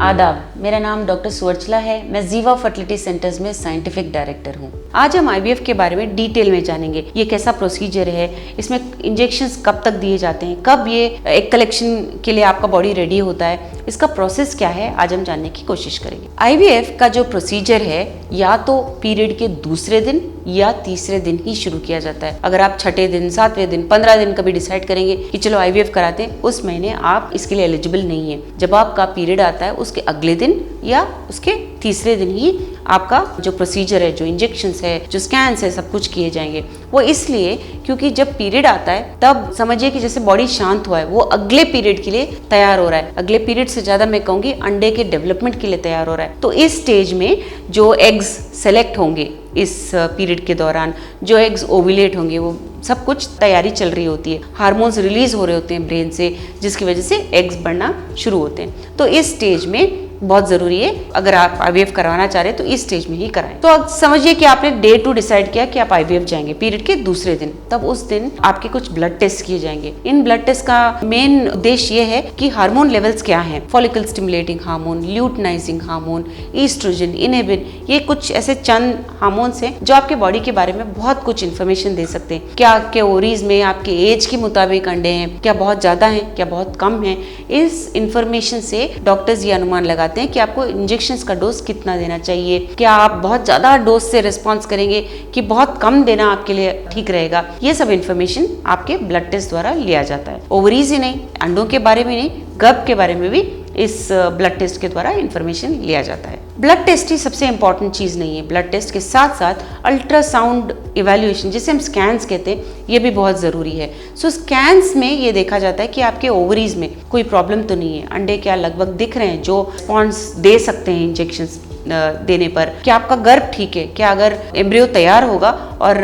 आदाब, मेरा नाम डॉक्टर सुवर्चला है। मैं जीवा फर्टिलिटी सेंटर्स में साइंटिफिक डायरेक्टर हूँ। आज हम आईवीएफ के बारे में डिटेल में जानेंगे। ये कैसा प्रोसीजर है, इसमें इंजेक्शंस कब तक दिए जाते हैं, कब ये एग कलेक्शन के लिए आपका बॉडी रेडी होता है, इसका प्रोसेस क्या है, आज हम जानने की कोशिश करेंगे। आईवीएफ का जो प्रोसीजर है या तो पीरियड के दूसरे दिन या तीसरे दिन ही शुरू किया जाता है। अगर आप छठे दिन, 7वें दिन, 15 दिन कभी डिसाइड करेंगे कि चलो आईवीएफ कराते हैं, उस महीने आप इसके लिए एलिजिबल नहीं है। जब आपका पीरियड आता है उसके अगले दिन या उसके तीसरे दिन ही आपका जो प्रोसीजर है, जो इंजेक्शंस है, जो स्कैन्स है, सब कुछ किए जाएंगे। वो इसलिए क्योंकि जब पीरियड आता है तब समझिए कि जैसे बॉडी शांत हुआ है, वो अगले पीरियड के लिए तैयार हो रहा है। अगले पीरियड से ज़्यादा मैं कहूँगी अंडे के डेवलपमेंट के लिए तैयार हो रहा है। तो इस स्टेज में जो एग्स सेलेक्ट होंगे इस पीरियड के दौरान, जो एग्स ओव्यूलेट होंगे, वो सब कुछ तैयारी चल रही होती है। हार्मोन्स रिलीज हो रहे होते हैं ब्रेन से, जिसकी वजह से एग्स बढ़ना शुरू होते हैं। तो इस स्टेज में बहुत ज़रूरी है, अगर आप आईवीएफ करवाना चाह रहे हैं तो इस स्टेज में ही कराएं। तो अब समझिए कि आपने डे 2 डिसाइड किया कि आप आईवीएफ जाएंगे पीरियड के दूसरे दिन। तब उस दिन आपके कुछ ब्लड टेस्ट किए जाएंगे। इन ब्लड टेस्ट का मेन उद्देश्य ये है कि हार्मोन लेवल्स क्या हैं। Follicle stimulating hormone, luteinizing hormone, oestrogen, inhibin, ये कुछ ऐसे चंद हार्मोन्स हैं जो आपके बॉडी के बारे में बहुत कुछ इन्फॉर्मेशन दे सकते हैं। क्या आपके ओवरीज में आपके एज के मुताबिक अंडे हैं, क्या बहुत ज़्यादा हैं, क्या बहुत कम हैं। इस इंफॉर्मेशन से डॉक्टर्स ये अनुमान लगाते हैं कि आपको इंजेक्शंस का डोज कितना देना चाहिए। क्या आप बहुत ज़्यादा डोज से रिस्पॉन्स करेंगे कि बहुत कम देना आपके लिए ठीक रहेगा। ये सब इंफॉर्मेशन आपके ब्लड टेस्ट द्वारा लिया जाता है। ओवरीज ही नहीं, अंडों के बारे में नहीं, गर्भ के बारे में भी इस ब्लड टेस्ट के द्वारा इंफॉर्मेशन लिया जाता है। ब्लड टेस्ट ही सबसे इंपॉर्टेंट चीज़ नहीं है। ब्लड टेस्ट के साथ साथ अल्ट्रासाउंड इवैल्यूएशन, जिसे हम स्कैन्स कहते हैं, ये भी बहुत ज़रूरी है। सो स्कैन्स में ये देखा जाता है कि आपके ओवरीज में कोई प्रॉब्लम तो नहीं है, अंडे क्या लगभग दिख रहे हैं जो रिस्पॉन्स दे सकते हैं इंजेक्शंस देने पर, क्या आपका गर्भ ठीक है, क्या अगर एम्ब्रियो तैयार होगा और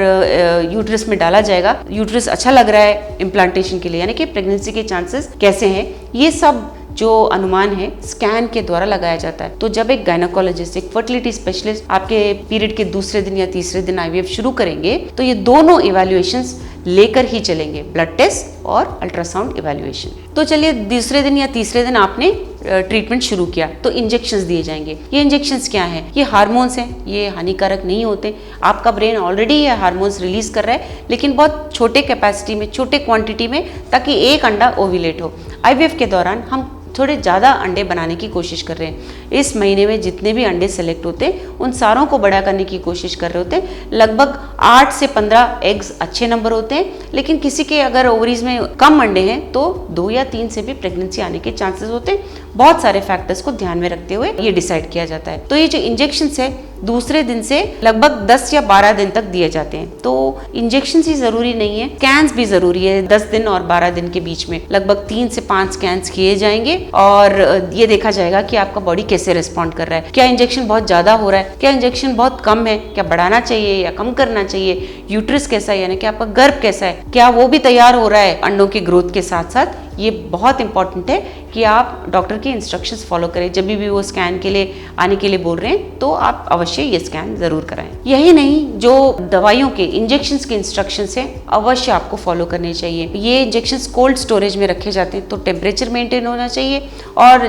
यूट्रस में डाला जाएगा, यूट्रस अच्छा लग रहा है इम्प्लांटेशन के लिए, यानी कि प्रेगनेंसी के चांसेस कैसे हैं, ये सब जो अनुमान है स्कैन के द्वारा लगाया जाता है। तो जब एक गायनेकोलॉजिस्ट, एक फर्टिलिटी स्पेशलिस्ट आपके पीरियड के दूसरे दिन या तीसरे दिन आईवीएफ शुरू करेंगे तो ये दोनों इवैल्यूएशंस लेकर ही चलेंगे, ब्लड टेस्ट और अल्ट्रासाउंड इवैल्यूएशन। तो चलिए दूसरे दिन या तीसरे दिन आपने ट्रीटमेंट शुरू किया तो इंजेक्शंस दिए जाएंगे। ये इंजेक्शंस क्या हैं? ये हार्मोन्स हैं, ये हानिकारक नहीं होते। आपका ब्रेन ऑलरेडी ये हार्मोन्स रिलीज कर रहा है, लेकिन बहुत छोटे कैपेसिटी में, छोटे क्वांटिटी में, ताकि एक अंडा ओव्यूलेट हो। आईवीएफ के दौरान हम थोड़े ज़्यादा अंडे बनाने की कोशिश कर रहे हैं। इस महीने में जितने भी अंडे सेलेक्ट होते हैं उन सारों को बड़ा करने की कोशिश कर रहे होते हैं। लगभग 8 से 15 एग्स अच्छे नंबर होते हैं, लेकिन किसी के अगर ओवरीज में कम अंडे हैं तो 2 या 3 से भी प्रेगनेंसी आने के चांसेस होते हैं। बहुत सारे फैक्टर्स को ध्यान में रखते हुए ये डिसाइड किया जाता है। तो ये जो इंजेक्शंस है दूसरे दिन से लगभग 10 या 12 दिन तक दिए जाते हैं। तो इंजेक्शन ही जरूरी नहीं है, स्कैन्स भी जरूरी है। 10 दिन और 12 दिन के बीच में लगभग 3 से 5 स्कैन्स किए जाएंगे और ये देखा जाएगा कि आपका बॉडी कैसे रिस्पॉन्ड कर रहा है। क्या इंजेक्शन बहुत ज्यादा हो रहा है, क्या इंजेक्शन बहुत कम है, क्या बढ़ाना चाहिए या कम करना चाहिए, यूट्रस कैसा है, यानी कि आपका गर्भ कैसा है, क्या वो भी तैयार हो रहा है अंडों के ग्रोथ के साथ साथ। ये बहुत इंपॉर्टेंट है कि आप डॉक्टर की इंस्ट्रक्शंस फॉलो करें। जब भी वो स्कैन के लिए आने के लिए बोल रहे हैं तो आप अवश्य ये स्कैन जरूर कराएं। यही नहीं, जो दवाइयों के इंजेक्शंस के इंस्ट्रक्शंस हैं अवश्य आपको फॉलो करने चाहिए। ये इंजेक्शंस कोल्ड स्टोरेज में रखे जाते हैं तो टेम्परेचर मेंटेन होना चाहिए, और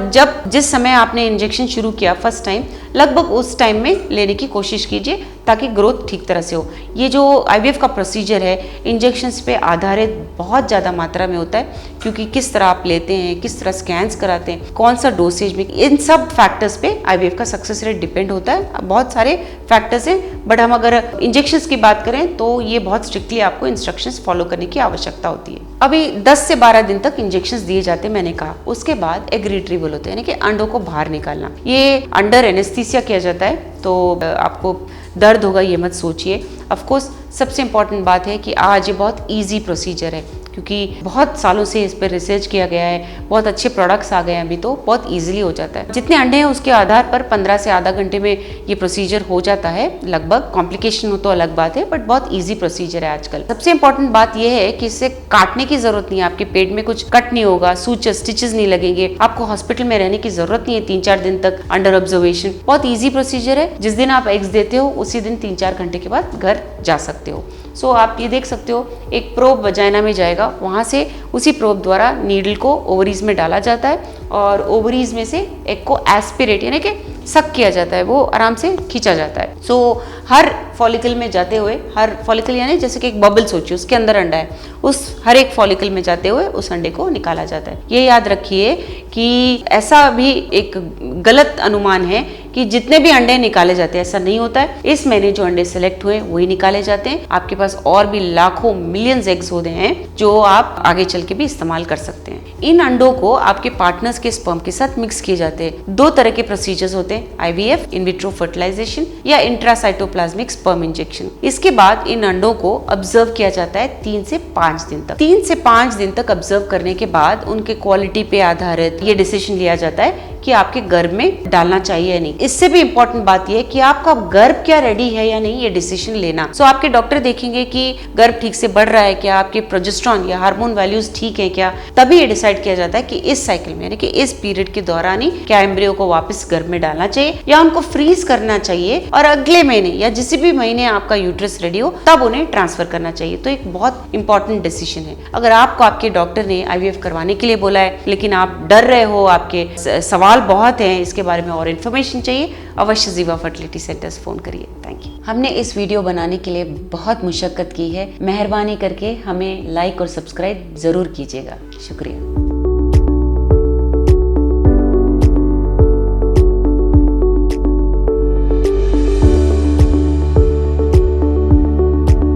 जिस समय आपने इंजेक्शन शुरू किया फर्स्ट टाइम, लगभग उस टाइम में लेने की कोशिश कीजिए ताकि ग्रोथ ठीक तरह से हो। ये जो आईवीएफ का प्रोसीजर है इंजेक्शंस पे आधारित बहुत ज़्यादा मात्रा में होता है, क्योंकि किस तरह आप लेते हैं, किस तरह स्कैन्स कराते हैं, कौन सा डोसेज में, इन सब फैक्टर्स पे आईवीएफ का सक्सेस रेट डिपेंड होता है। बहुत सारे फैक्टर्स हैं, बट हम अगर इंजेक्शंस की बात करें तो ये बहुत स्ट्रिक्टली आपको इंस्ट्रक्शंस फॉलो करने की आवश्यकता होती है। अभी 10 से 12 दिन तक इंजेक्शंस दिए जाते हैं, मैंने कहा। उसके बाद एग रिट्रीवल होता है, यानी कि अंडों को बाहर निकालना। ये अंडर एनेस्थीसिया किया जाता है, तो आपको दर्द होगा ये मत सोचिए। ऑफ कोर्स सबसे इम्पॉर्टेंट बात है कि आज ये बहुत इजी प्रोसीजर है, क्योंकि बहुत सालों से इस पर रिसर्च किया गया है, बहुत अच्छे प्रोडक्ट्स आ गए हैं अभी, तो बहुत इजीली हो जाता है। जितने अंडे हैं उसके आधार पर 15 से आधा घंटे में ये प्रोसीजर हो जाता है लगभग। कॉम्प्लिकेशन हो तो अलग बात है, बट बहुत ईजी प्रोसीजर है आजकल। सबसे इंपॉर्टेंट बात यह है कि इसे काटने की जरूरत नहीं है, आपके पेट में कुछ कट नहीं होगा, सूचर स्टिचेस नहीं लगेंगे, आपको हॉस्पिटल में रहने की जरूरत नहीं है 3-4 दिन तक अंडर ऑब्जर्वेशन। बहुत ईजी प्रोसीजर है। जिस दिन आप एग्स देते हो उसी दिन 3-4 घंटे के बाद घर जा सकते हो। सो आप ये देख सकते हो, एक प्रोब वजाइना में जाएगा, वहाँ से उसी प्रोब द्वारा नीडल को ओवरीज में डाला जाता है और ओवरीज में से एग को एस्पिरेट यानी कि सक किया जाता है, वो आराम से खींचा जाता है। सो हर फॉलिकल में जाते हुए, हर फॉलिकल यानी जैसे कि एक बबल सोचिए, उसके अंदर अंडा है, उस हर एक फॉलिकल में जाते हुए उस अंडे को निकाला जाता है। ये याद रखिए कि ऐसा भी एक गलत अनुमान है कि जितने भी अंडे निकाले जाते हैं, ऐसा नहीं होता है। इस महीने जो अंडे सेलेक्ट हुए वही निकाले जाते हैं। आपके पास और भी लाखों मिलियंस एग्स होते हैं जो आप आगे चल के भी इस्तेमाल कर सकते हैं। इन अंडों को आपके पार्टनर्स के स्पर्म के साथ मिक्स किए जाते हैं। 2 तरह के प्रोसीजर्स होते हैं, IVF इन विट्रो फर्टिलाइजेशन या इंट्रासाइटोप्लाज्मिक स्पर्म इंजेक्शन। इसके बाद इन अंडों को ऑब्जर्व किया जाता है 3 से 5 दिन तक। 3 से 5 दिन तक ऑब्जर्व करने के बाद उनके क्वालिटी पे आधारित ये डिसीजन लिया जाता है कि आपके गर्भ में डालना चाहिए या नहीं। इससे भी इंपॉर्टेंट बात यह है कि आपका गर्भ क्या रेडी है या नहीं, ये डिसीजन लेना। सो आपके डॉक्टर देखेंगे कि गर्भ ठीक से बढ़ रहा है क्या, आपके प्रोजेस्टेरॉन या हार्मोन वैल्यूज ठीक है क्या, तभी ये डिसाइड किया जाता है कि इस साइकिल में यानी कि इस पीरियड के दौरान ही क्या एम्ब्रियो को वापस गर्भ में डालना चाहिए या उनको फ्रीज करना चाहिए और अगले महीने या जिस भी महीने आपका यूट्रस रेडी हो तब उन्हें ट्रांसफर करना चाहिए। तो एक बहुत इंपॉर्टेंट डिसीजन है। अगर आपको आपके डॉक्टर ने IVF करवाने के लिए बोला है लेकिन आप डर रहे हो, आपके सवाल बहुत हैं, इसके बारे में और इन्फॉर्मेशन चाहिए, अवश्य जीवा फर्टिलिटी सेंटर्स फोन करिए। Thank you. हमने इस वीडियो बनाने के लिए बहुत मुशक्कत की है, मेहरबानी करके हमें लाइक और सब्सक्राइब जरूर कीजिएगा। शुक्रिया।